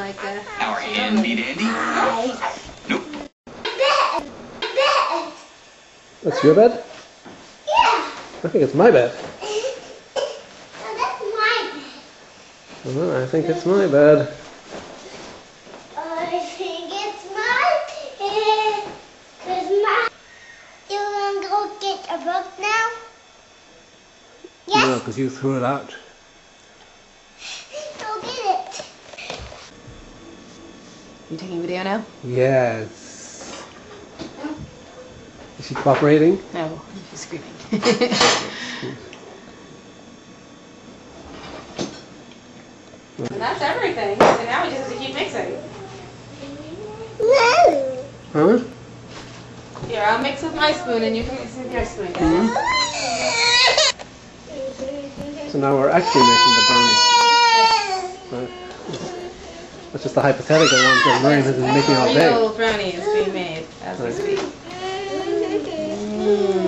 like Our handy dandy? Nope. That's your bed? Yeah. I think it's my bed. No, that's my bed. Well, I think it's my bed. I think it's my bed. Cause my... You wanna go get a book now? Yes? No, because you threw it out. Go get it. You taking video now? Yes. Is she cooperating? No, she's screaming. And that's everything. So now we just have to keep mixing. No. Huh? Here, I'll mix with my spoon and you can mix with your spoon. So now we're actually making the brownie. That's just the hypothetical one because Marion has been making all day. Real brownie is being made as we speak.